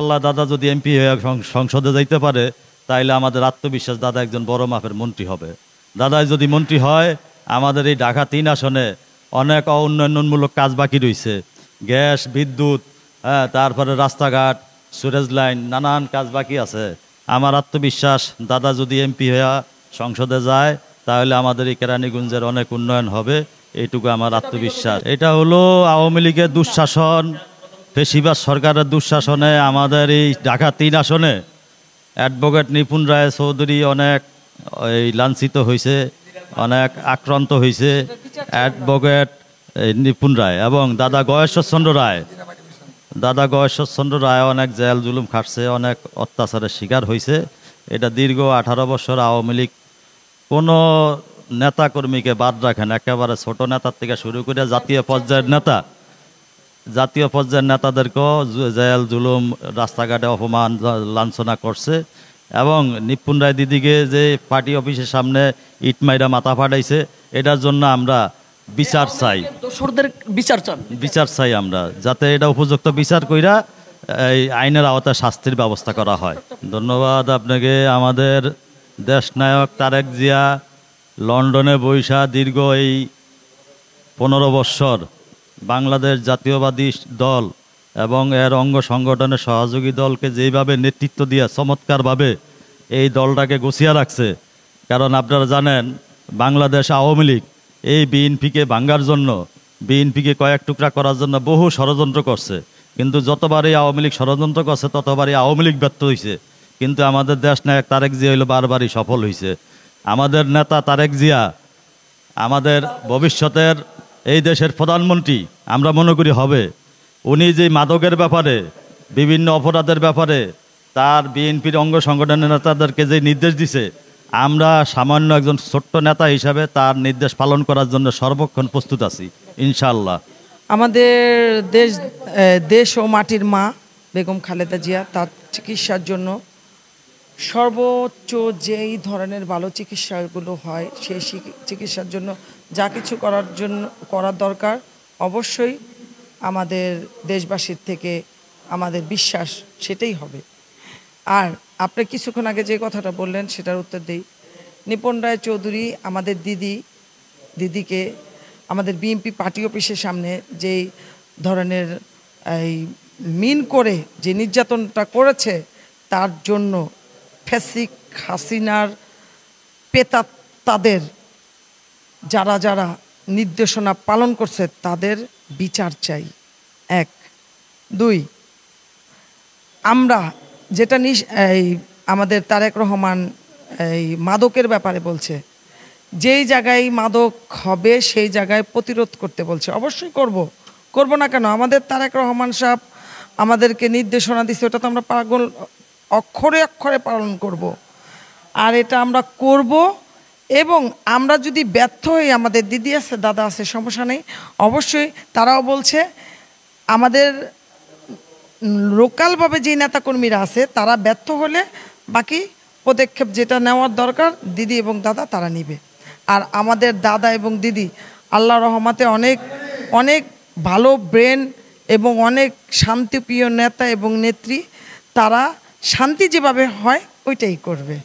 আল্লাহ দাদা যদি এমপি হয়ে সংসদে যাইতে পারে তাইলে আমাদের আত্মবিশ্বাস দাদা একজন বড় মাপের মন্ত্রী হবে। দাদাই যদি মন্ত্রী হয় আমাদের এই ঢাকা 3 আসনে অনেক উন্নয়নমূলক কাজ বাকি রয়েছে, গ্যাস, বিদ্যুৎ, তারপরে রাস্তাঘাট, সুরেজ লাইন, নানান কাজ বাকি আছে। আমার আত্মবিশ্বাস দাদা যদি এমপি হয়ে সংসদে যায় তাহলে আমাদের এই কেরানীগঞ্জের অনেক উন্নয়ন হবে, এইটুকু আমার আত্মবিশ্বাস। এটা হলো আওয়ামী লীগের দুঃশাসন, ফেসিবাদ সরকারের দুঃশাসনে আমাদের এই ঢাকা 3 আসনে অ্যাডভোকেট নিপুণ রায় চৌধুরী অনেক লাঞ্ছিত হয়েছে, অনেক আক্রান্ত হয়েছে। অ্যাডভোকেট নিপুণ রায় এবং দাদা গয়েশ্বরচন্দ্র রায় অনেক জেল জুলুম খাটছে, অনেক অত্যাচারের শিকার হয়েছে। এটা দীর্ঘ 18 বছর আওয়ামী লীগ কোনো নেতাকর্মীকে বাদ রাখেন, একেবারে ছোট নেতার থেকে শুরু করে জাতীয় পর্যায়ের নেতাদেরকেও জেল জুলুম, রাস্তাঘাটে অপমান লাঞ্ছনা করছে। এবং নিপুণ রায় দিদিকে যে পার্টি অফিসের সামনে ইট মাইরা মাথা ফাটাইছে, এটার জন্য আমরা বিচার চাই, বিচার চাই আমরা, যাতে এটা উপযুক্ত বিচার কইরা এই আইনের আওতায় শাস্তির ব্যবস্থা করা হয়। ধন্যবাদ আপনাকে। আমাদের দেশনায়ক তারেক জিয়া লন্ডনে বৈশা দীর্ঘ এই 15 বৎসর বাংলাদেশ জাতীয়বাদী দল এবং এর অঙ্গ সংগঠনের সহযোগী দলকে যেইভাবে নেতৃত্ব দিয়ে চমৎকারভাবে এই দলটাকে গুছিয়ে রাখছে। কারণ আপনারা জানেন বাংলাদেশ আওয়ামী লীগ এই বিএনপিকে ভাঙ্গার জন্য, বিএনপিকে কয়েক টুকরা করার জন্য বহু ষড়যন্ত্র করছে, কিন্তু যতবারই আওয়ামী লীগ ষড়যন্ত্র করছে ততবারই আওয়ামী লীগ ব্যর্থ হয়েছে। কিন্তু আমাদের দেশনায়ক তারেক জিয়া হইল বারবারই সফল হয়েছে। আমাদের নেতা তারেক জিয়া আমাদের ভবিষ্যতের এই দেশের প্রধানমন্ত্রী আমরা মনে করি হবে। উনি যে মাদকের ব্যাপারে, বিভিন্ন অপরাধের ব্যাপারে তার বিএনপির অঙ্গ সংগঠনের নেতাদেরকে যে নির্দেশ দিছে, আমরা সামান্য একজন ছোট্ট নেতা হিসাবে তার নির্দেশ পালন করার জন্য সর্বক্ষণ প্রস্তুত আছি ইনশাআল্লাহ। আমাদের দেশ ও মাটির মা বেগম খালেদা জিয়া তার চিকিৎসার জন্য সর্বোচ্চ যেই ধরনের ভালো চিকিৎসাগুলো হয় সেই চিকিৎসার জন্য যা কিছু করার দরকার অবশ্যই আমাদের দেশবাসীর থেকে আমাদের বিশ্বাস সেটাই হবে। আর আপনি কিছুক্ষণ আগে যে কথাটা বললেন সেটার উত্তর দেই। নিপুণ রায় চৌধুরী আমাদের দিদিকে আমাদের বিএনপি পার্টি অফিসের সামনে যেই ধরনের এই মিন করে যে নির্যাতনটা করেছে, তার জন্য ফ্যাসিক হাসিনার তাদের যারা নির্দেশনা পালন করছে তাদের বিচার চাই। 1, 2, আমরা যেটা আমাদের তারেক রহমান এই মাদকের ব্যাপারে বলছে, যেই জায়গায় মাদক হবে সেই জায়গায় প্রতিরোধ করতে বলছে। অবশ্যই করব না কেন? আমাদের তারেক রহমান সাহেব আমাদেরকে নির্দেশনা দিচ্ছে, ওটা তো আমরা পাগল অক্ষরে অক্ষরে পালন করব। আর এটা আমরা করব। এবং আমরা যদি ব্যর্থ হই, আমাদের দিদি আছে, দাদা আছে, সমস্যা নেই, অবশ্যই তারাও বলছে আমাদের লোকালভাবে যে নেতাকর্মীরা আছে তারা ব্যর্থ হলে বাকি পদক্ষেপ যেটা নেওয়ার দরকার দিদি এবং দাদা তারা নিবে। আর আমাদের দাদা এবং দিদি আল্লাহ রহমতে অনেক অনেক ভালো ব্রেন এবং অনেক শান্তিপ্রিয় নেতা এবং নেত্রী, তারা শান্তি যেভাবে হয় ওইটাই করবে।